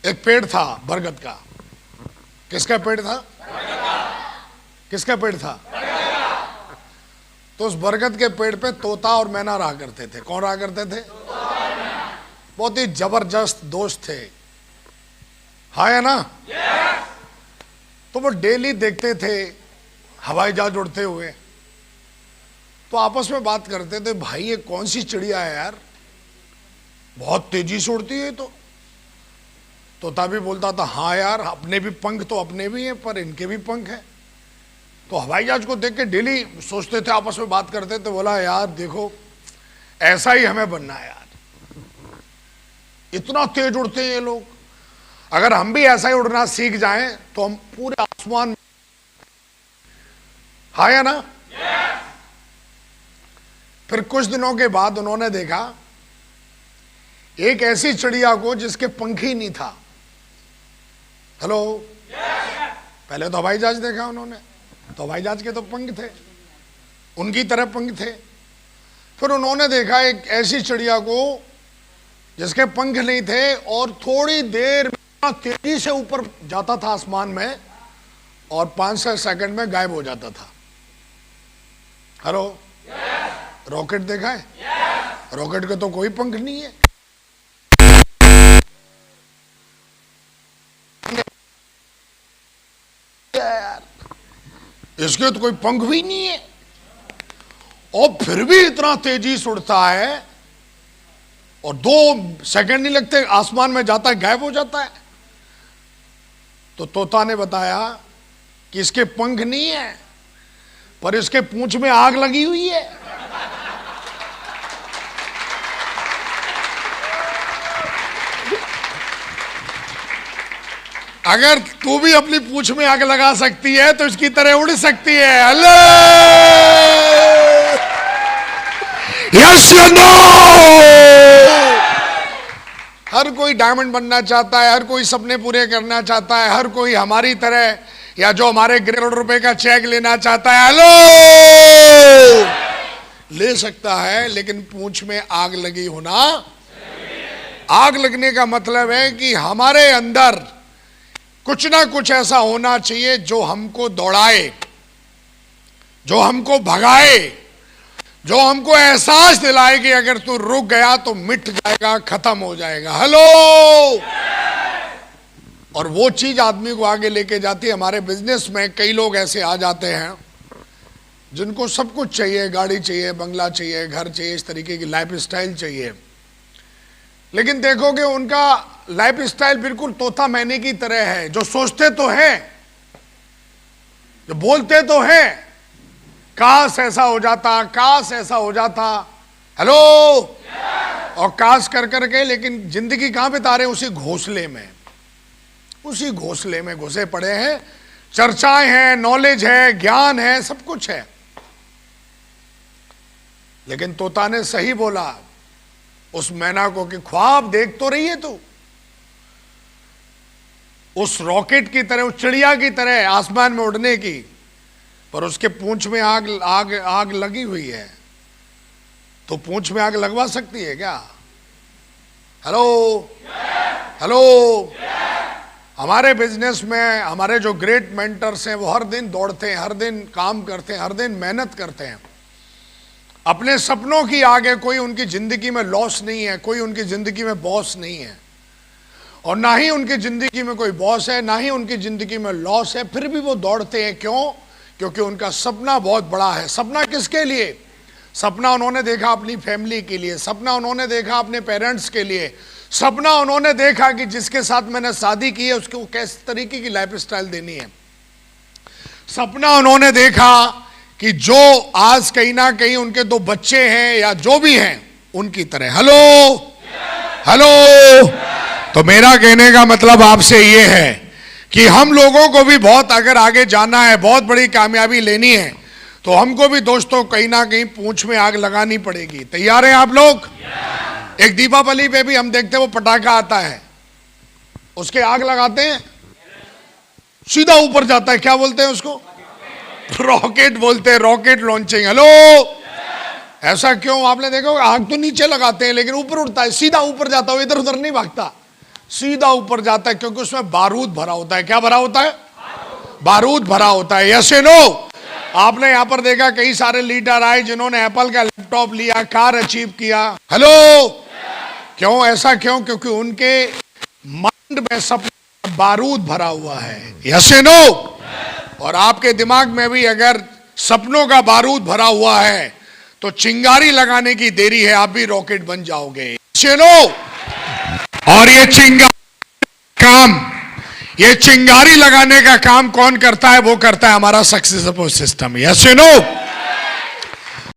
एक पेड़ था बरगद का। किसका पेड़ था? किसका पेड़ था? तो उस बरगद के पेड़ पे तोता और मैना रहा करते थे। कौन रहा करते थे? बहुत ही जबरदस्त दोस्त थे, हाँ या ना? तो वो डेली देखते थे हवाई जहाज उड़ते हुए, तो आपस में बात करते थे, भाई ये कौन सी चिड़िया है यार, बहुत तेजी से उड़ती है। तो तोता भी बोलता था, हाँ यार, अपने भी पंख तो अपने भी हैं, पर इनके भी पंख हैं। तो हवाई जहाज को देख के डेली सोचते थे, आपस में बात करते थे, बोला यार देखो ऐसा ही हमें बनना है यार, इतना तेज उड़ते हैं ये लोग, अगर हम भी ऐसा ही उड़ना सीख जाएं तो हम पूरे आसमान में, हाँ या ना? फिर कुछ दिनों के बाद उन्होंने देखा एक ऐसी चिड़िया को जिसके पंख ही नहीं था। हेलो, पहले तो हवाई जहाज देखा उन्होंने, तो हवाई जहाज के तो पंख थे, उनकी तरह पंख थे। फिर उन्होंने देखा एक ऐसी चिड़िया को जिसके पंख नहीं थे और थोड़ी देर में तेजी से ऊपर जाता था आसमान में और 5-6 सेकंड में गायब हो जाता था। हेलो, रॉकेट देखा है? रॉकेट के तो कोई पंख नहीं है। यार इसके तो कोई पंख भी नहीं है और फिर भी इतना तेजी से उड़ता है और 2 सेकंड नहीं लगते आसमान में जाता है, गायब हो जाता है। तो तोता ने बताया कि इसके पंख नहीं है पर इसके पूंछ में आग लगी हुई है। अगर तू भी अपनी पूंछ में आग लगा सकती है तो इसकी तरह उड़ सकती है। हेलो, यस या नो? हर कोई डायमंड बनना चाहता है, हर कोई सपने पूरे करना चाहता है, हर कोई हमारी तरह या जो हमारे करोड़ रुपए का चेक लेना चाहता है। हेलो, ले सकता है, लेकिन पूंछ में आग लगी होना। आग लगने का मतलब है कि हमारे अंदर कुछ ना कुछ ऐसा होना चाहिए जो हमको दौड़ाए, जो हमको भगाए, जो हमको एहसास दिलाए कि अगर तू रुक गया तो मिट जाएगा, खत्म हो जाएगा। हेलो, और वो चीज आदमी को आगे लेके जाती है। हमारे बिजनेस में कई लोग ऐसे आ जाते हैं जिनको सब कुछ चाहिए, गाड़ी चाहिए, बंगला चाहिए, घर चाहिए, इस तरीके की लाइफ स्टाइल चाहिए, लेकिन देखोगे उनका लाइफ स्टाइल बिल्कुल तोता मैने की तरह है। जो सोचते तो हैं, जो बोलते तो हैं, काश ऐसा हो जाता, काश ऐसा हो जाता। हेलो, और काश कर करके, लेकिन जिंदगी कहां बिता रहे हैं? उसी घोंसले में, उसी घोंसले में घुसे पड़े हैं। चर्चाएं हैं, नॉलेज है, ज्ञान है, सब कुछ है, लेकिन तोता ने सही बोला उस मैना को कि ख्वाब देख तो रही है तू, उस रॉकेट की तरह, उस चिड़िया की तरह आसमान में उड़ने की, पर उसके पूंछ में आग आग आग लगी हुई है। तो पूंछ में आग लगवा सकती है क्या? हेलो, हेलो, हमारे बिजनेस में हमारे जो ग्रेट मेंटर्स हैं वो हर दिन दौड़ते हैं, हर दिन काम करते हैं, हर दिन मेहनत करते हैं अपने सपनों की आगे। कोई उनकी जिंदगी में लॉस नहीं है, कोई उनकी जिंदगी में बॉस नहीं है, और ना ही उनकी जिंदगी में कोई बॉस है, ना ही उनकी जिंदगी में लॉस है। फिर भी वो दौड़ते हैं। क्यों? क्योंकि उनका सपना बहुत बड़ा है। सपना किसके लिए? सपना उन्होंने देखा अपनी फैमिली के लिए, सपना उन्होंने देखा अपने पेरेंट्स के लिए, सपना उन्होंने देखा कि जिसके साथ मैंने शादी की है उसको किस तरीके की लाइफ स्टाइल देनी है। सपना उन्होंने देखा कि जो आज कहीं ना कहीं उनके 2 बच्चे हैं या जो भी हैं उनकी तरह। हेलो, हेलो, तो मेरा कहने का मतलब आपसे ये है कि हम लोगों को भी बहुत अगर आगे जाना है, बहुत बड़ी कामयाबी लेनी है, तो हमको भी दोस्तों कहीं ना कहीं पूंछ में आग लगानी पड़ेगी। तैयार हैं आप लोग? एक दीपावली पे भी हम देखते हैं वो पटाखा आता है, उसके आग लगाते हैं, सीधा ऊपर जाता है। क्या बोलते हैं उसको? रॉकेट बोलते हैं, रॉकेट लॉन्चिंग। हेलो, ऐसा क्यों? आपने देखा आग तो नीचे लगाते हैं लेकिन ऊपर उड़ता है, सीधा ऊपर जाता है, इधर उधर नहीं भागता, सीधा ऊपर जाता है, क्योंकि उसमें बारूद भरा होता है। क्या भरा होता है? बारूद भरा होता है। Yes no? आपने यहां पर देखा कई सारे लीडर आए जिन्होंने एप्पल का लैपटॉप लिया, कार अचीव किया। हेलो, क्यों? ऐसा क्यों? क्योंकि उनके माइंड में सब बारूद भरा हुआ है। Yes no? और आपके दिमाग में भी अगर सपनों का बारूद भरा हुआ है तो चिंगारी लगाने की देरी है, आप भी रॉकेट बन जाओगे। Yes no? और ये चिंगारी लगाने का काम कौन करता है? वो करता है हमारा success support system. Yes no?